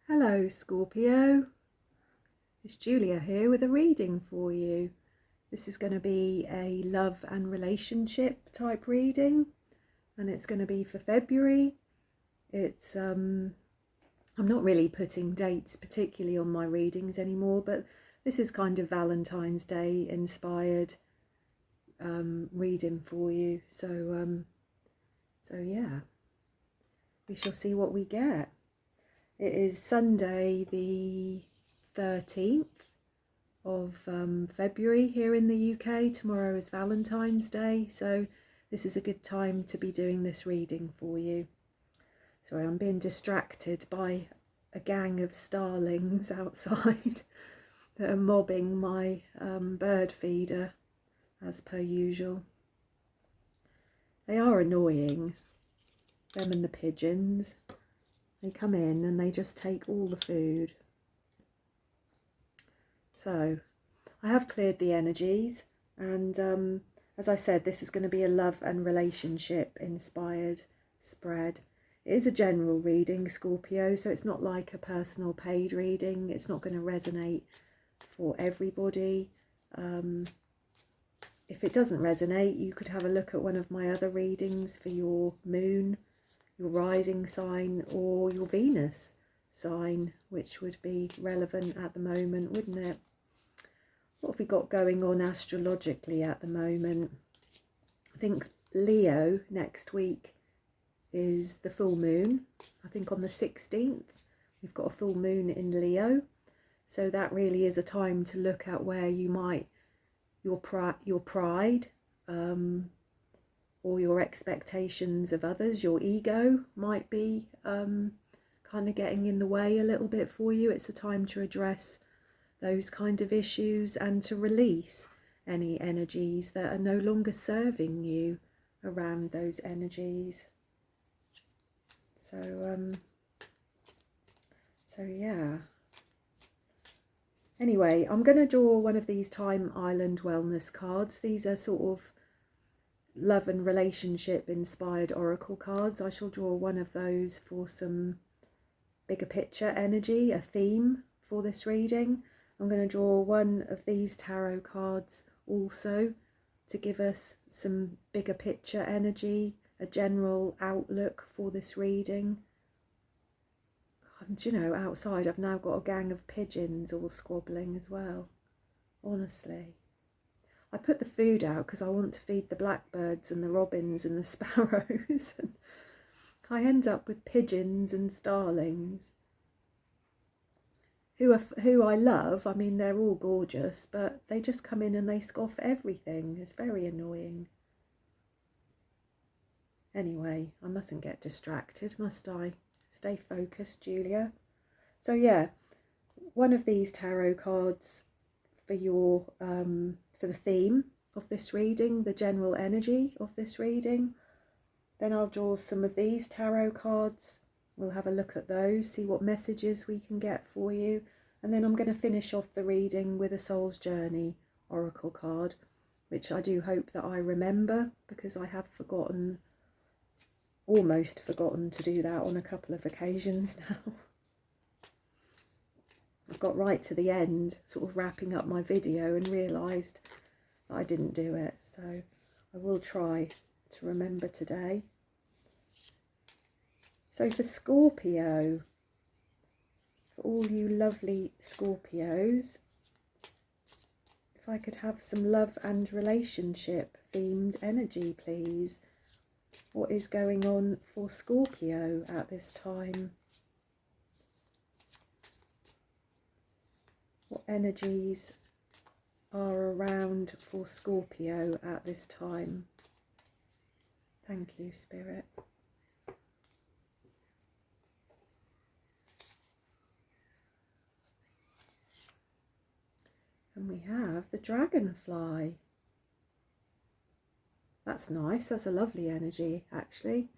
Hello Scorpio, it's Julia here with a reading for you. This is going to be a love and relationship type reading, and it's going to be for February. I'm not really putting dates particularly on my readings anymore, but this is kind of Valentine's Day inspired reading for you. So yeah, we shall see what we get. It is Sunday the 13th of February here in the UK. Tomorrow is Valentine's Day, so this is a good time to be doing this reading for you. Sorry, I'm being distracted by a gang of starlings outside that are mobbing my bird feeder as per usual. They are annoying, them and the pigeons. They come in and they just take all the food. So I have cleared the energies, and as I said, this is going to be a love and relationship inspired spread. It is a general reading, Scorpio, so it's not like a personal paid reading. It's not going to resonate for everybody. If it doesn't resonate, you could have a look at one of my other readings for your moon, your rising sign, or your Venus sign, which would be relevant at the moment, wouldn't it? What have we got going on astrologically at the moment? I think Leo next week is the full moon. I think on the 16th we've got a full moon in Leo, so that really is a time to look at where you might your pride or your expectations of others, your ego might be kind of getting in the way a little bit for you. It's a time to address those kind of issues and to release any energies that are no longer serving you around those energies. So yeah. Anyway, I'm going to draw one of these Time Island Wellness cards. These are sort of love and relationship inspired oracle cards. I shall draw one of those for some bigger picture energy, a theme for this reading. I'm going to draw one of these tarot cards also to give us some bigger picture energy, a general outlook for this reading. And you know, outside I've now got a gang of pigeons all squabbling as well, honestly. I put the food out because I want to feed the blackbirds and the robins and the sparrows, and I end up with pigeons and starlings who I love. I mean, they're all gorgeous, but they just come in and they scoff everything. It's very annoying. Anyway, I mustn't get distracted, must I? Stay focused, Julia. So yeah, one of these tarot cards for your for the theme of this reading, the general energy of this reading. Then I'll draw some of these tarot cards. We'll have a look at those, see what messages we can get for you. And then I'm going to finish off the reading with a Soul's Journey oracle card, which I do hope that I remember, because I have forgotten, almost forgotten to do that on a couple of occasions now. I've got right to the end, sort of wrapping up my video, and realised that I didn't do it. So I will try to remember today. So for Scorpio, for all you lovely Scorpios, if I could have some love and relationship themed energy, please. What is going on for Scorpio at this time? What energies are around for Scorpio at this time? Thank you, Spirit. And we have the dragonfly. That's nice. That's a lovely energy, actually.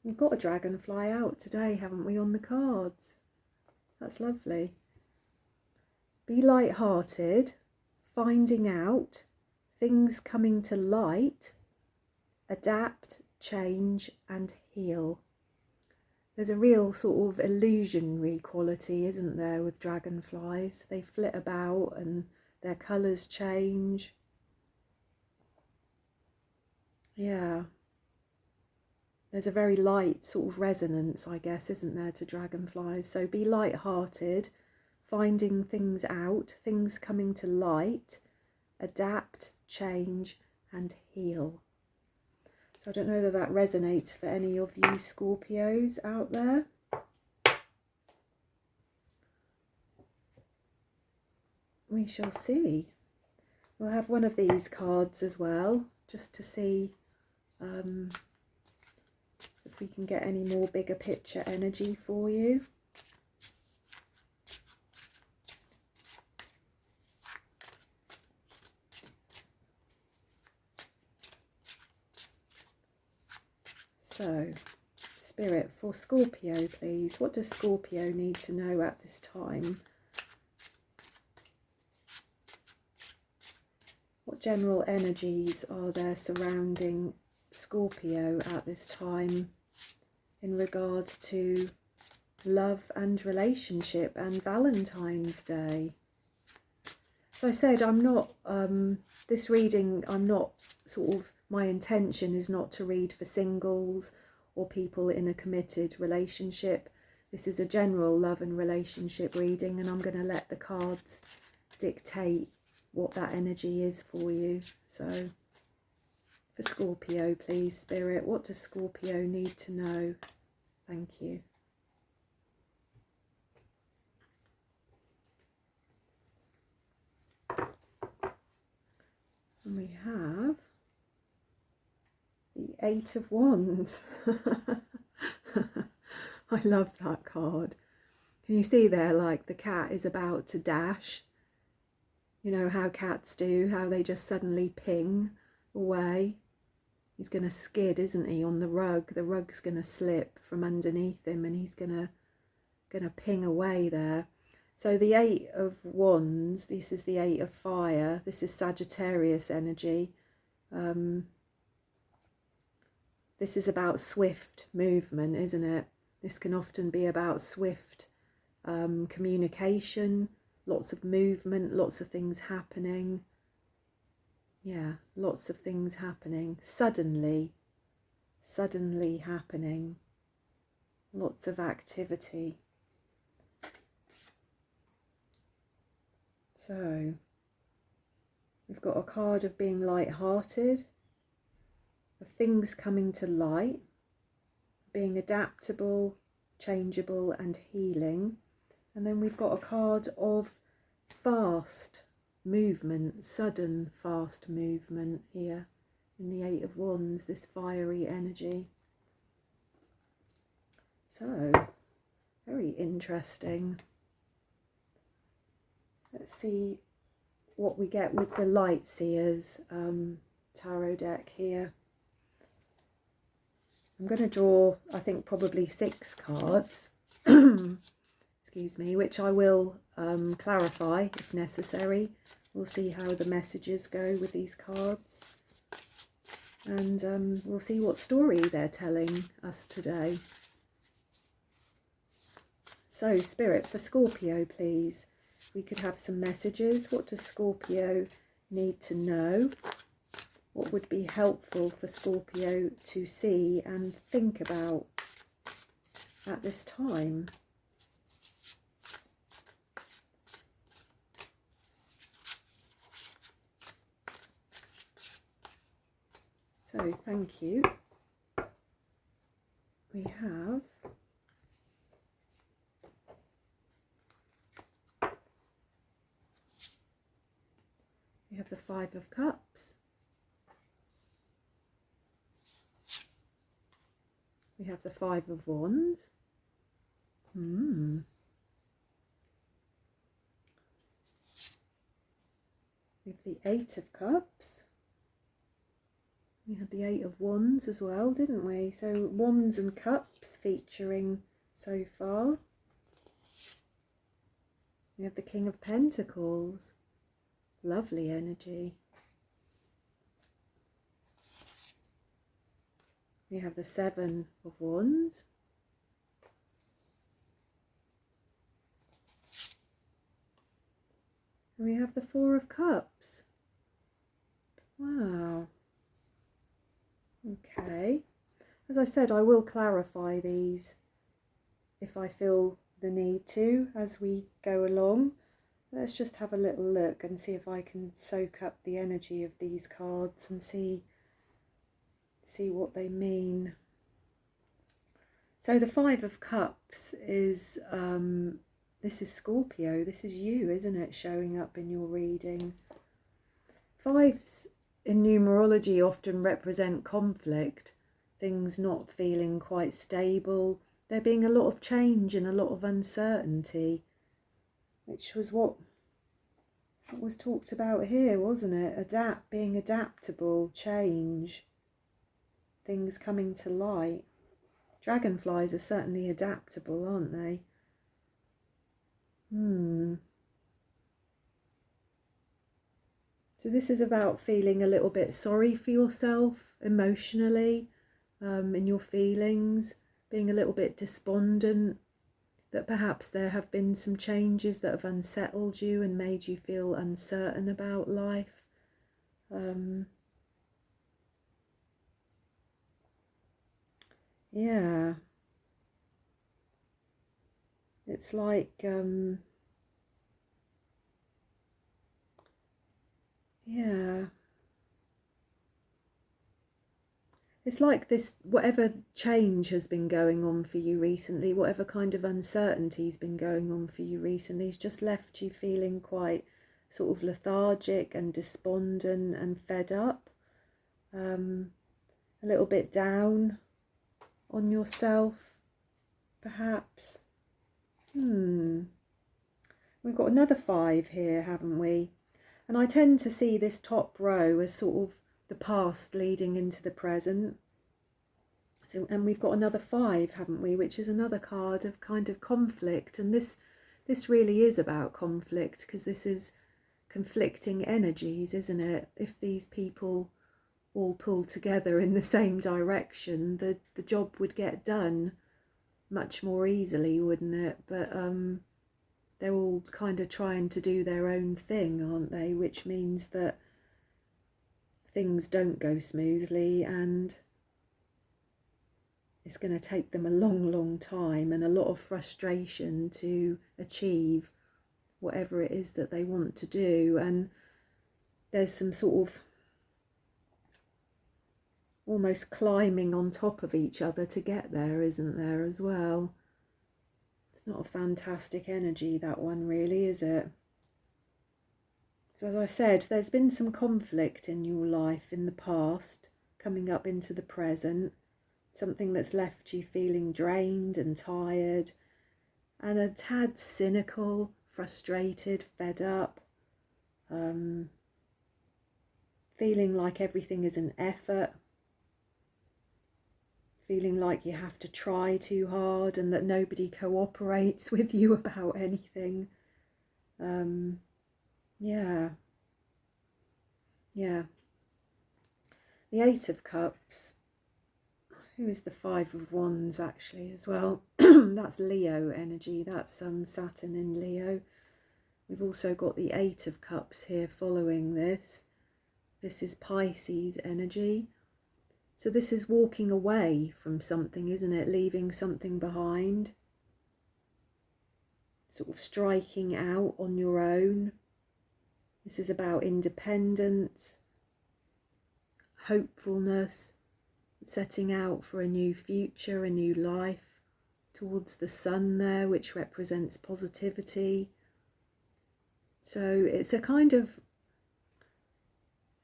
We've got a dragonfly out today, haven't we, on the cards? That's lovely. Be light-hearted, finding out, things coming to light, adapt, change and heal. There's a real sort of illusionary quality, isn't there, with dragonflies? They flit about and their colours change. Yeah. There's a very light sort of resonance, I guess, isn't there, to dragonflies? So be light-hearted, finding things out, things coming to light, adapt, change and heal. So I don't know whether that resonates for any of you Scorpios out there. We shall see. We'll have one of these cards as well, just to see if we can get any more bigger picture energy for you. So, Spirit, for Scorpio, please. What does Scorpio need to know at this time? What general energies are there surrounding Scorpio at this time in regards to love and relationship and Valentine's Day? So I said, I'm not, this reading, I'm not sort of, my intention is not to read for singles or people in a committed relationship. This is a general love and relationship reading, and I'm going to let the cards dictate what that energy is for you. So for Scorpio, please, Spirit, what does Scorpio need to know? Thank you. And we have the Eight of Wands. I love that card. Can you see there, like the cat is about to dash? You know how cats do, how they just suddenly ping away. He's going to skid, isn't he, on the rug? The rug's going to slip from underneath him and he's going to ping away there. So the Eight of Wands, this is the Eight of Fire. This is Sagittarius energy. This is about swift movement, isn't it? This can often be about swift communication, lots of movement, lots of things happening. Yeah, lots of things happening. Suddenly happening. Lots of activity. So, we've got a card of being light-hearted, of things coming to light, being adaptable, changeable and healing. And then we've got a card of fast movement, sudden fast movement here in the Eight of Wands, this fiery energy. So, very interesting. Let's see what we get with the Light Seers tarot deck here. I'm going to draw, I think, probably 6 cards, excuse me, which I will clarify if necessary. We'll see how the messages go with these cards. And we'll see what story they're telling us today. So, Spirit, for Scorpio, please. We could have some messages. What does Scorpio need to know? What would be helpful for Scorpio to see and think about at this time? So, thank you. We have the Five of Cups. We have the Five of Wands. We have the Eight of Cups. We had the Eight of Wands as well, didn't we? So Wands and Cups featuring so far. We have the King of Pentacles. Lovely energy. We have the Seven of Wands. And we have the Four of Cups. Wow. Okay. As I said, I will clarify these if I feel the need to as we go along. Let's just have a little look and see if I can soak up the energy of these cards and see what they mean. So the Five of Cups is, this is Scorpio, this is you, isn't it, showing up in your reading. Fives in numerology often represent conflict, things not feeling quite stable, there being a lot of change and a lot of uncertainty, which was what was talked about here, wasn't it? Being adaptable, change, things coming to light. Dragonflies are certainly adaptable, aren't they? So this is about feeling a little bit sorry for yourself emotionally, in your feelings, being a little bit despondent, that perhaps there have been some changes that have unsettled you and made you feel uncertain about life. Yeah. It's like, yeah. It's like this, whatever change has been going on for you recently, whatever kind of uncertainty's been going on for you recently, has just left you feeling quite sort of lethargic and despondent and fed up, a little bit down on yourself, perhaps. We've got another five here, haven't we? And I tend to see this top row as sort of the past leading into the present. So, and we've got another five, haven't we, which is another card of kind of conflict. And this really is about conflict, because this is conflicting energies, isn't it? If these people all pull together in the same direction, the job would get done much more easily, wouldn't it? But they're all kind of trying to do their own thing, aren't they? Which means that things don't go smoothly, and it's going to take them a long, long time and a lot of frustration to achieve whatever it is that they want to do. And there's some sort of almost climbing on top of each other to get there, isn't there, as well? It's not a fantastic energy, that one, really, is it? So as I said, there's been some conflict in your life in the past, coming up into the present, something that's left you feeling drained and tired and a tad cynical, frustrated, fed up, feeling like everything is an effort, feeling like you have to try too hard and that nobody cooperates with you about anything. Yeah. The Eight of Cups. Who is the Five of Wands actually as well? That's Leo energy. That's Saturn in Leo. We've also got the Eight of Cups here following this. This is Pisces energy. So this is walking away from something, isn't it? Leaving something behind. Sort of striking out on your own. This is about independence, hopefulness, setting out for a new future, a new life, towards the sun there, which represents positivity. So it's a kind of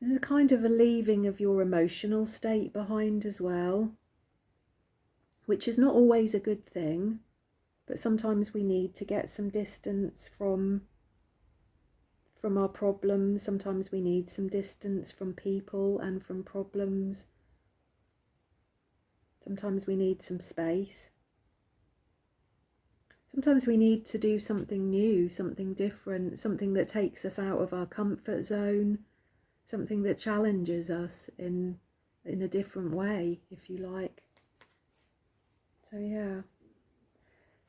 a leaving of your emotional state behind as well, which is not always a good thing, but sometimes we need to get some distance from our problems. Sometimes we need some distance from people and from problems. Sometimes we need some space. Sometimes we need to do something new, something different, something that takes us out of our comfort zone, something that challenges us in a different way, if you like. So yeah.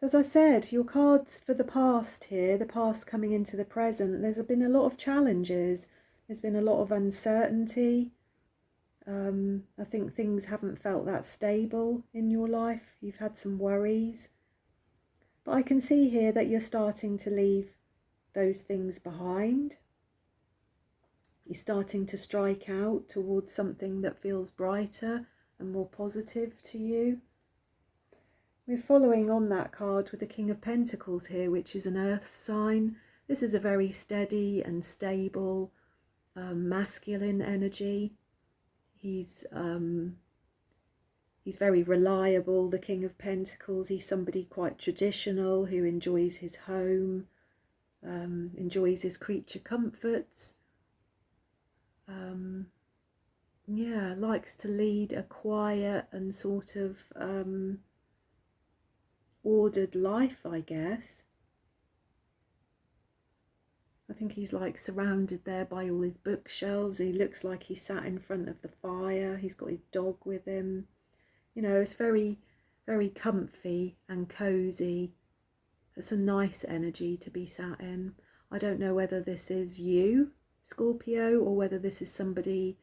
So as I said, your cards for the past here, the past coming into the present, there's been a lot of challenges. There's been a lot of uncertainty. I think things haven't felt that stable in your life. You've had some worries. But I can see here that you're starting to leave those things behind. You're starting to strike out towards something that feels brighter and more positive to you. We're following on that card with the King of Pentacles here, which is an earth sign. This is a very steady and stable masculine energy. He's very reliable, the King of Pentacles. He's somebody quite traditional who enjoys his home, enjoys his creature comforts. Yeah, likes to lead a quiet and sort of ordered life, I guess. I think he's like surrounded there by all his bookshelves. He looks like he's sat in front of the fire. He's got his dog with him. You know, it's very, very comfy and cozy. It's a nice energy to be sat in. I don't know whether this is you, Scorpio, or whether this is somebody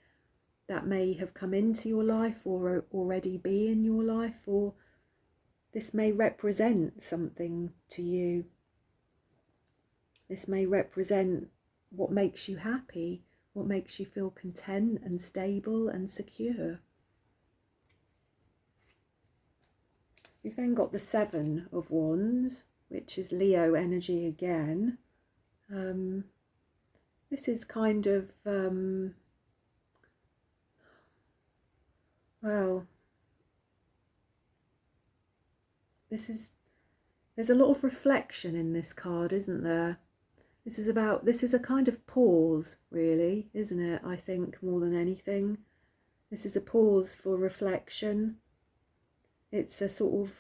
that may have come into your life or already be in your life, or this may represent something to you. This may represent what makes you happy, what makes you feel content and stable and secure. We've then got the Seven of Wands, which is Leo energy again. This is kind of, well, there's a lot of reflection in this card, isn't there? This is a kind of pause, really, isn't it? I think more than anything. This is a pause for reflection. It's a sort of,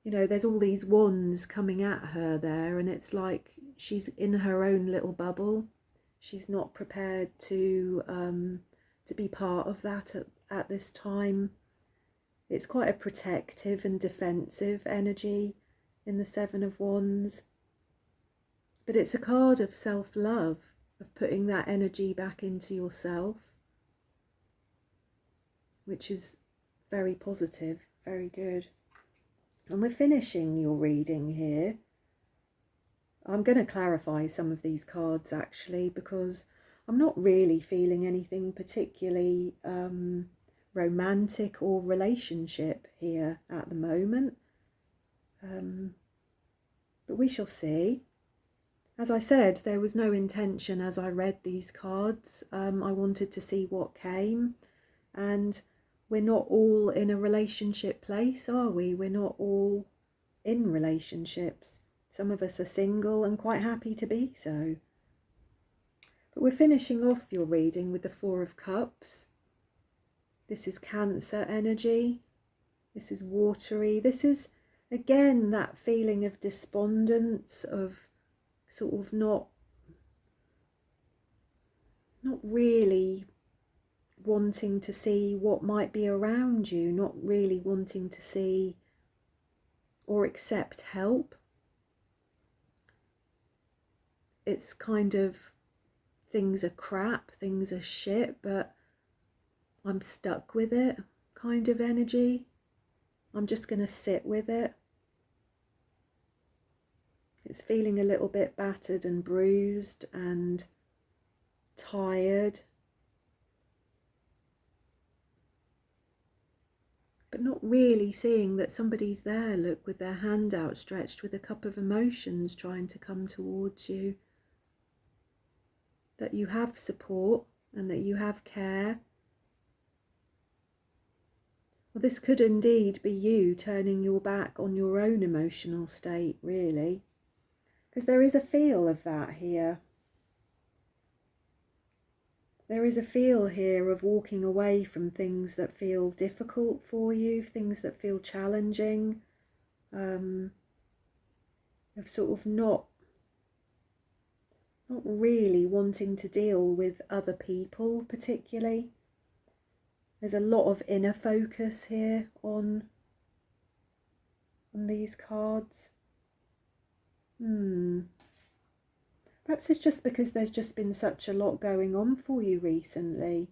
you know, there's all these wands coming at her there, and it's like she's in her own little bubble. She's not prepared to be part of that at this time. It's quite a protective and defensive energy in the Seven of Wands. But it's a card of self-love, of putting that energy back into yourself, which is very positive, very good. And we're finishing your reading here. I'm going to clarify some of these cards actually, because I'm not really feeling anything particularly romantic or relationship here at the moment. But we shall see. As I said, there was no intention as I read these cards. I wanted to see what came, and we're not all in a relationship place, are we? We're not all in relationships. Some of us are single and quite happy to be so. But we're finishing off your reading with the Four of Cups. This is Cancer energy. This is watery. This is, again, that feeling of despondence, of sort of not really wanting to see what might be around you, not really wanting to see or accept help. It's kind of, things are crap, things are shit, but I'm stuck with it kind of energy. I'm just going to sit with it. It's feeling a little bit battered and bruised and tired, but not really seeing that somebody's there, look, with their hand outstretched with a cup of emotions trying to come towards you. That you have support and that you have care. Well, this could indeed be you turning your back on your own emotional state, really. Because there is a feel of that here. There is a feel here of walking away from things that feel difficult for you, things that feel challenging, of sort of not really wanting to deal with other people particularly. There's a lot of inner focus here on on these cards. Perhaps it's just because there's just been such a lot going on for you recently.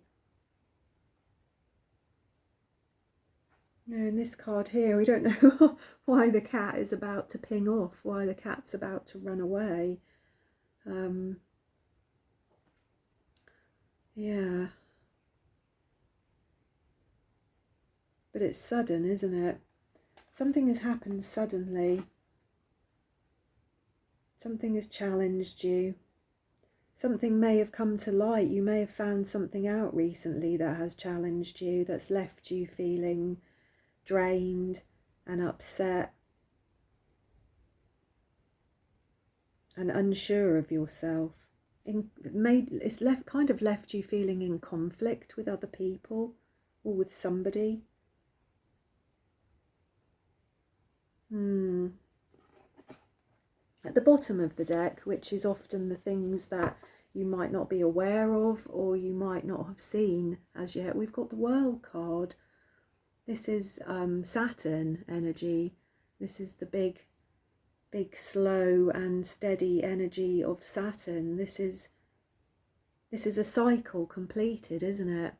In this card here, we don't know why the cat is about to ping off, why the cat's about to run away. Yeah. But it's sudden, isn't it? Something has happened suddenly. Something has challenged you. Something may have come to light. You may have found something out recently that has challenged you, that's left you feeling drained and upset and unsure of yourself. It's kind of left you feeling in conflict with other people or with somebody. At the bottom of the deck, which is often the things that you might not be aware of or you might not have seen as yet, we've got the World card. This is Saturn energy. This is the big, slow and steady energy of Saturn. This is a cycle completed, isn't it?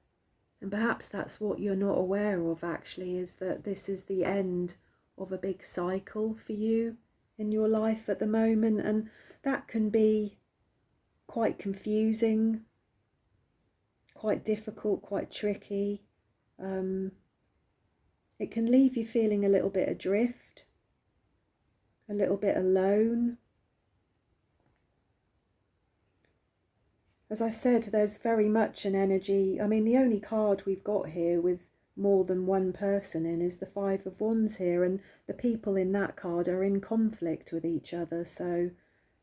And perhaps that's what you're not aware of, actually, is that this is the end of a big cycle for you in your life at the moment. And that can be quite confusing, quite difficult, quite tricky. It can leave you feeling a little bit adrift, a little bit alone. As I said, there's very much an energy. I mean, the only card we've got here with more than one person in is the Five of Wands here, and the people in that card are in conflict with each other. So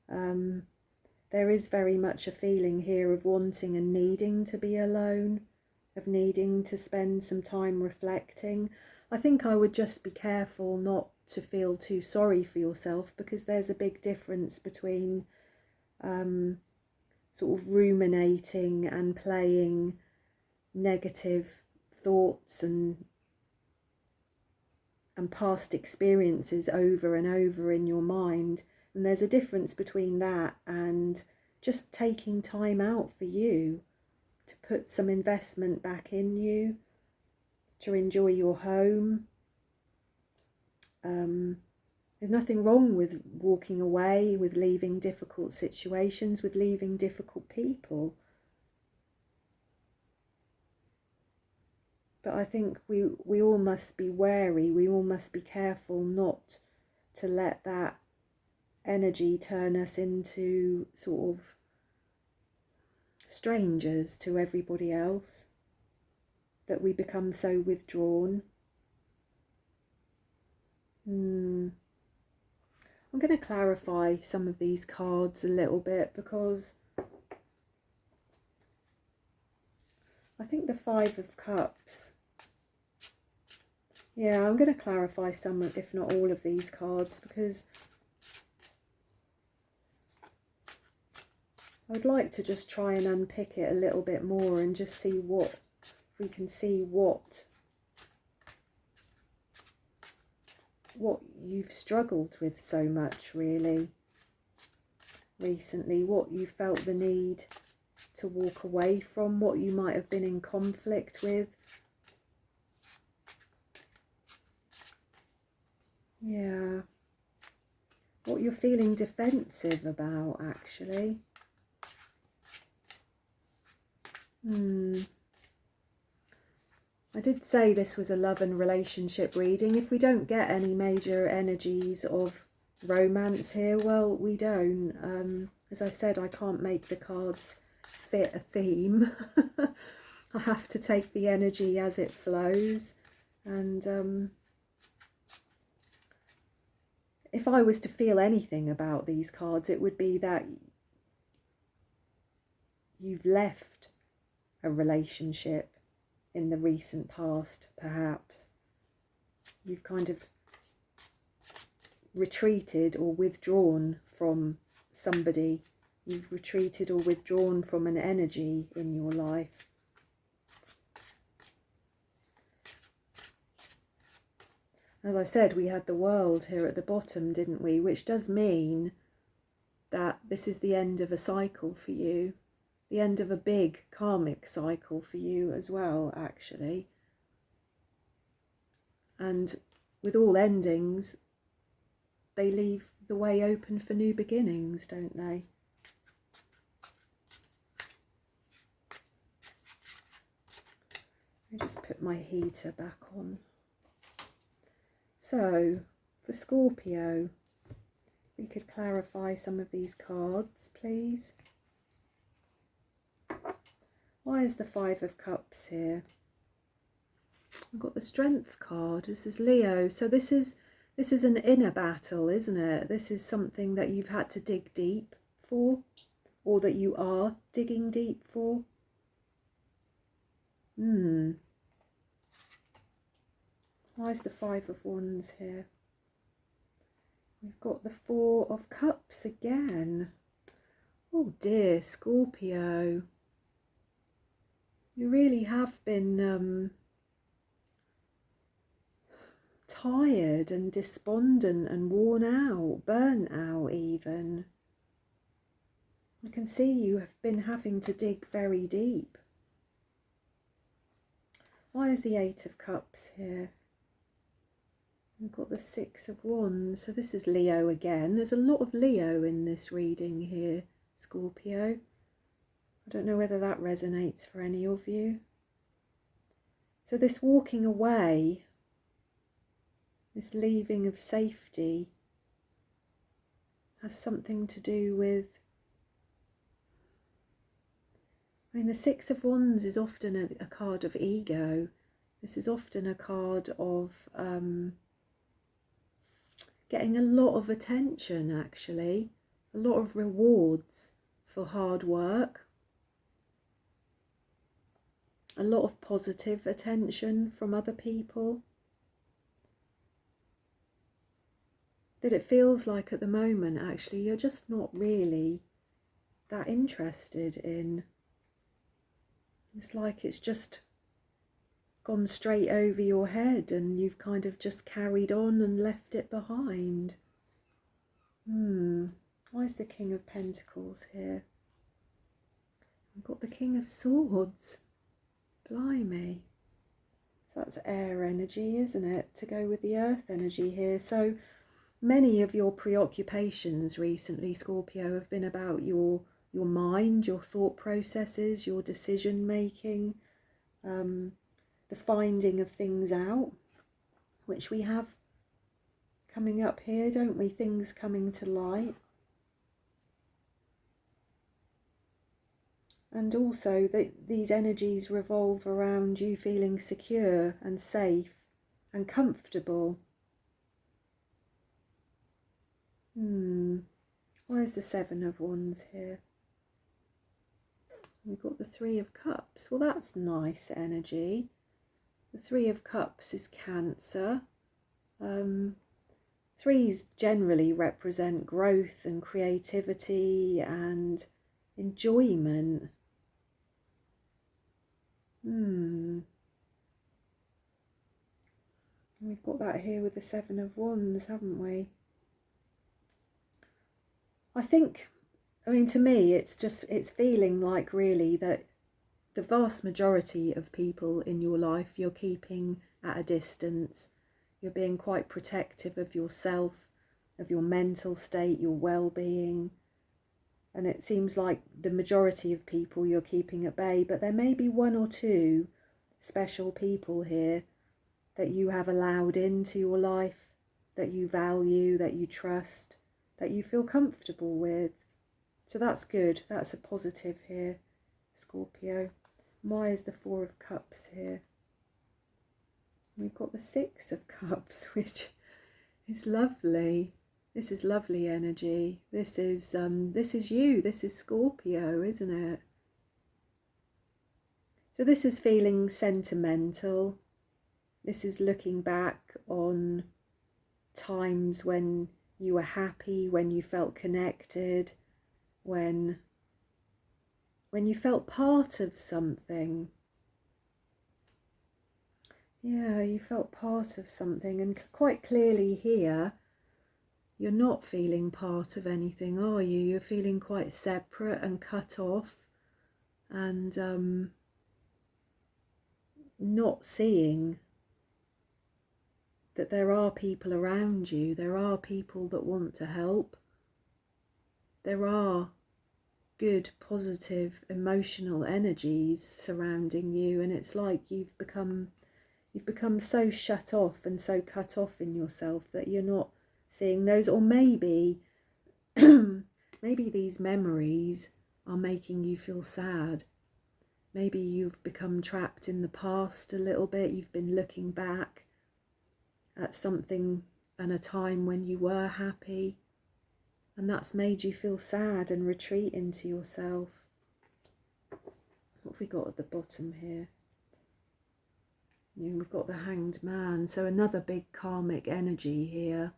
there is very much a feeling here of wanting and needing to be alone, of needing to spend some time reflecting. I think I would just be careful not to feel too sorry for yourself, because there's a big difference between sort of ruminating and playing negative thoughts and past experiences over and over in your mind. And there's a difference between that and just taking time out for you, to put some investment back in you, to enjoy your home. There's nothing wrong with walking away, with leaving difficult situations, with leaving difficult people. But I think we all must be wary, we all must be careful not to let that energy turn us into sort of strangers to everybody else, that we become so withdrawn. I'm going to clarify some of these cards a little bit, because I think the Five of Cups, yeah, I'm going to clarify some, if not all of these cards, because I would like to just try and unpick it a little bit more and just see if we can see what you've struggled with so much really recently, what you felt the need to walk away from, what you might have been in conflict with. Yeah, what you're feeling defensive about, actually. I did say this was a love and relationship reading. If we don't get any major energies of romance here, well, we don't. As I said, I can't make the cards fit a theme. I have to take the energy as it flows. And if I was to feel anything about these cards, it would be that you've left a relationship in the recent past, perhaps. You've kind of retreated or withdrawn from somebody. You've retreated or withdrawn from an energy in your life. As I said, we had the world here at the bottom, didn't we? Which does mean that this is the end of a cycle for you. The end of a big karmic cycle for you as well, actually. And with all endings, they leave the way open for new beginnings, don't they? Let me just put my heater back on. So, for Scorpio, we could clarify some of these cards, please. Why is the Five of Cups here? I've got the Strength card. This is Leo. So this is an inner battle, isn't it? This is something that you've had to dig deep for, or that you are digging deep for. Why is the Five of Wands here? We've got the Four of Cups again. Oh dear, Scorpio. You really have been tired and despondent and worn out, burnt out even. I can see you have been having to dig very deep. Why is the Eight of Cups here? We've got the Six of Wands, so this is Leo again. There's a lot of Leo in this reading here, Scorpio. I don't know whether that resonates for any of you. So this walking away, this leaving of safety, has something to do with, I mean, the Six of Wands is often a card of ego. This is often a card of getting a lot of attention, actually, a lot of rewards for hard work, a lot of positive attention from other people. That it feels like at the moment, actually, you're just not really that interested in. It's like it's just gone straight over your head and you've kind of just carried on and left it behind. Why is the King of Pentacles here? I've got the King of Swords. Blimey. So that's air energy, isn't it? To go with the earth energy here. So many of your preoccupations recently, Scorpio, have been about your mind, your thought processes, your decision making, the finding of things out, which we have coming up here, don't we? Things coming to light. And also that these energies revolve around you feeling secure and safe and comfortable. Why is the Seven of Wands here? We've got the Three of Cups. Well, that's nice energy. The Three of Cups is Cancer. Threes generally represent growth and creativity and enjoyment. We've got that here with the Seven of Wands, haven't we? I mean, to me, it's feeling like really that the vast majority of people in your life you're keeping at a distance. You're being quite protective of yourself, of your mental state, your well-being. And it seems like the majority of people you're keeping at bay, but there may be one or two special people here that you have allowed into your life, that you value, that you trust, that you feel comfortable with. So that's good. That's a positive here, Scorpio. Why is the Four of Cups here? We've got the Six of Cups, which is lovely. This is lovely energy. This is you. This is Scorpio, isn't it? So this is feeling sentimental. This is looking back on times when you were happy, when you felt connected, when you felt part of something. Yeah, you felt part of something, and quite clearly here, you're not feeling part of anything, are you? You're feeling quite separate and cut off, and not seeing that there are people around you, there are people that want to help, there are good, positive, emotional energies surrounding you, and it's like you've become so shut off and so cut off in yourself that you're not seeing those. Or maybe maybe these memories are making you feel sad. Maybe you've become trapped in the past a little bit. You've been looking back at something and a time when you were happy, and that's made you feel sad and retreat into yourself. What have we got at the bottom here? Yeah, we've got the Hanged Man, so another big karmic energy here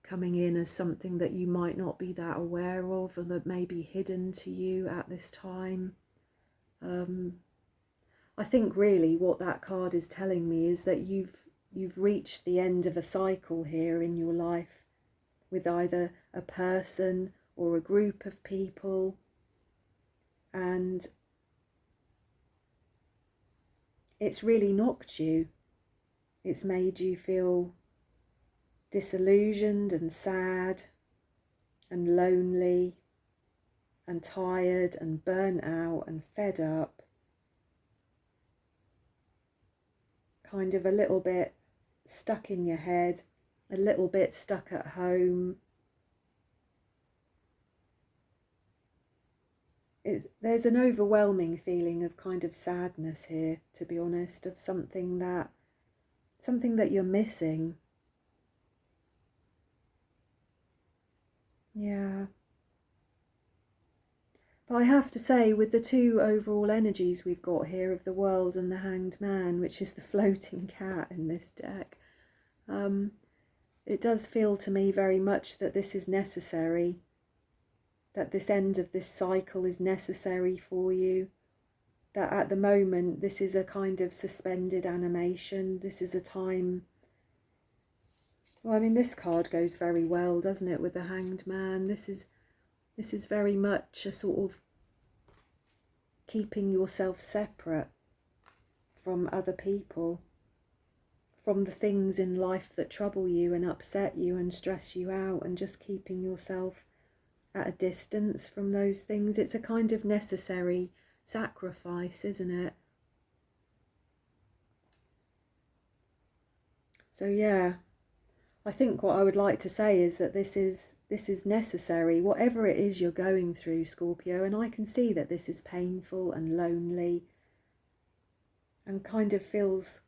coming in as something that you might not be that aware of, or that may be hidden to you at this time. I think really what that card is telling me is that you've reached the end of a cycle here in your life with either a person or a group of people, and it's really knocked you. It's made you feel disillusioned and sad and lonely and tired and burnt out and fed up, kind of a little bit stuck in your head, a little bit stuck at home. There's an overwhelming feeling of kind of sadness here, to be honest, of something that you're missing. Yeah. But I have to say, with the two overall energies we've got here of the World and the Hanged Man, which is the floating cat in this deck, it does feel to me very much that this is necessary, that this end of this cycle is necessary for you, that at the moment this is a kind of suspended animation. This is a time, well, I mean, this card goes very well, doesn't it, with the Hanged Man. This is very much a sort of keeping yourself separate from other people, from the things in life that trouble you and upset you and stress you out, and just keeping yourself at a distance from those things. It's a kind of necessary sacrifice, isn't it? So yeah, I think what I would like to say is that this is necessary, whatever it is you're going through, Scorpio, and I can see that this is painful and lonely and kind of feels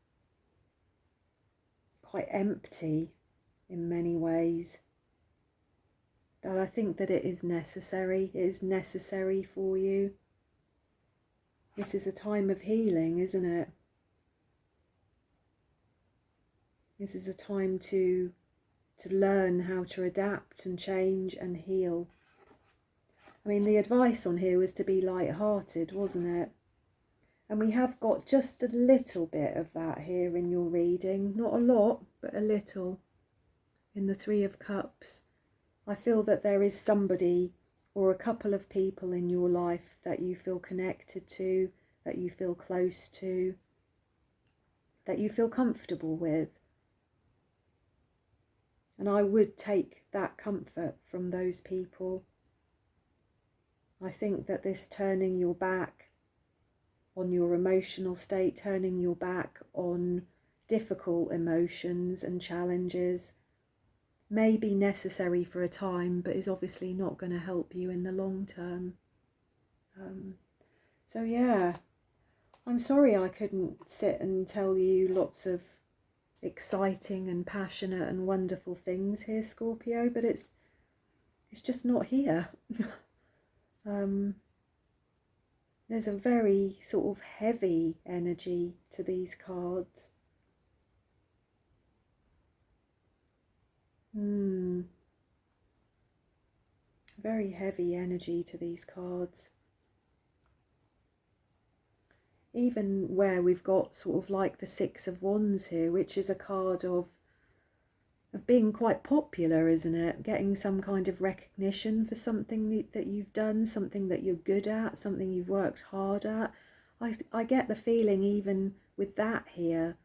quite empty in many ways. That I think that it is necessary for you. This is a time of healing, isn't it? This is a time to learn how to adapt and change and heal. I mean, the advice on here was to be light-hearted, wasn't it? And we have got just a little bit of that here in your reading. Not a lot, but a little. In the Three of Cups, I feel that there is somebody or a couple of people in your life that you feel connected to, that you feel close to, that you feel comfortable with. And I would take that comfort from those people. I think that this turning your back on your emotional state, turning your back on difficult emotions and challenges may be necessary for a time, but is obviously not going to help you in the long term. So yeah, I'm sorry I couldn't sit and tell you lots of exciting and passionate and wonderful things here, Scorpio, but it's just not here. There's a very sort of heavy energy to these cards. Very heavy energy to these cards. even where we've got sort of like the Six of Wands here, which is a card of being quite popular, isn't it? Getting some kind of recognition for something that you've done, something that you're good at, something you've worked hard at. I get the feeling even with that here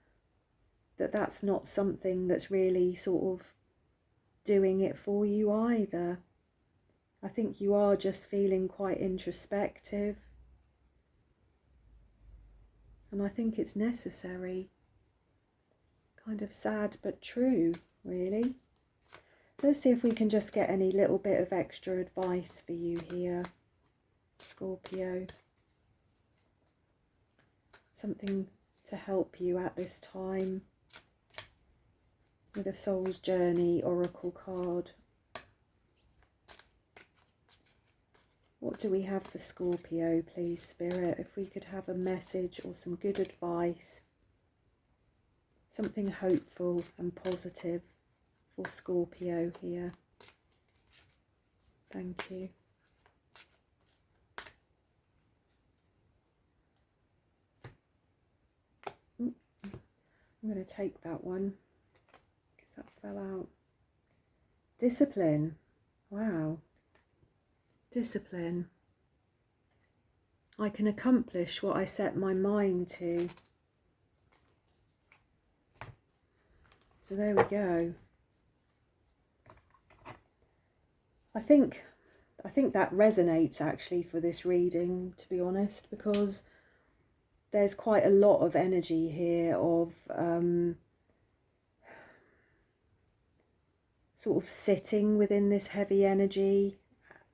that that's not something that's really sort of doing it for you either. I think you are just feeling quite introspective, and I think it's necessary. Kind of sad but true, really. So let's see if we can just get any little bit of extra advice for you here, Scorpio. Something to help you at this time with a Soul's Journey Oracle card. What do we have for Scorpio, please, Spirit? If we could have a message or some good advice, something hopeful and positive for Scorpio here. Thank you. Ooh, I'm going to take that one because that fell out. Discipline. Wow. Discipline. I can accomplish what I set my mind to. So there we go. I think that resonates actually for this reading, to be honest, because there's quite a lot of energy here of sort of sitting within this heavy energy.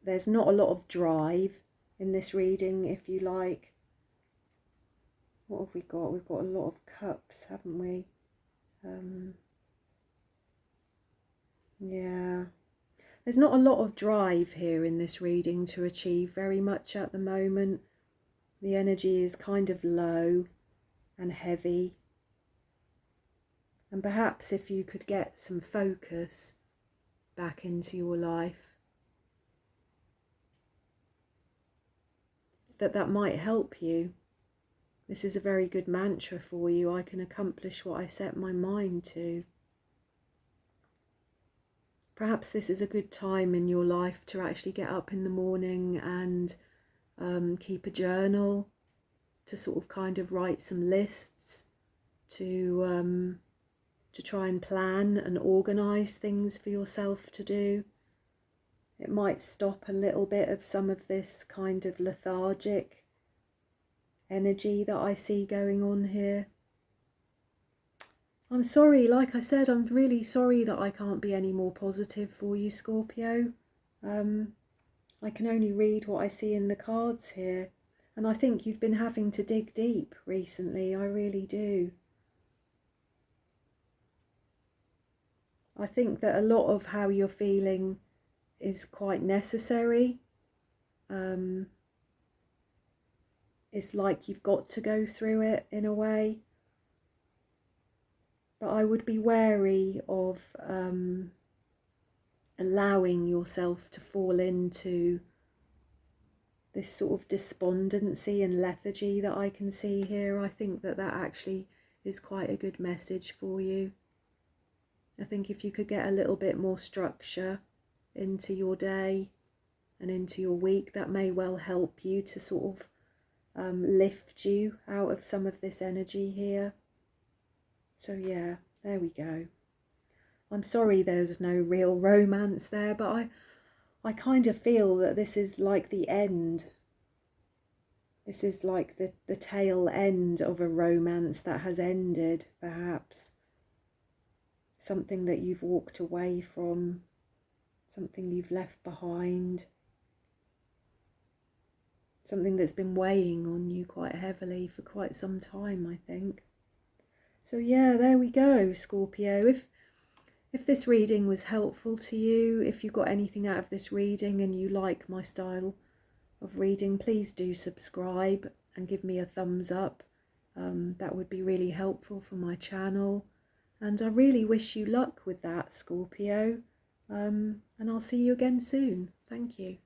There's not a lot of drive in this reading, if you like. What have we got? We've got a lot of cups, haven't we? Yeah. There's not a lot of drive here in this reading to achieve very much at the moment. The energy is kind of low and heavy. And perhaps if you could get some focus back into your life, that might help you. This is a very good mantra for you. I can accomplish what I set my mind to. Perhaps this is a good time in your life to actually get up in the morning and keep a journal, to sort of kind of write some lists, to try and plan and organise things for yourself to do. It might stop a little bit of some of this kind of lethargic energy that I see going on here. I'm sorry, like I said, I'm really sorry that I can't be any more positive for you, Scorpio. I can only read what I see in the cards here. And I think you've been having to dig deep recently, I really do. I think that a lot of how you're feeling is quite necessary. It's like you've got to go through it in a way. But I would be wary of allowing yourself to fall into this sort of despondency and lethargy that I can see here. I think that actually is quite a good message for you. I think if you could get a little bit more structure into your day and into your week, that may well help you to sort of lift you out of some of this energy here. So yeah, there we go. I'm sorry there's no real romance there, but I kind of feel that this is like the end. This is like the tail end of a romance that has ended, perhaps. Something that you've walked away from, something you've left behind, something that's been weighing on you quite heavily for quite some time, I think. So yeah, there we go, Scorpio. If this reading was helpful to you, if you got anything out of this reading and you like my style of reading, please do subscribe and give me a thumbs up. That would be really helpful for my channel. And I really wish you luck with that, Scorpio. And I'll see you again soon. Thank you.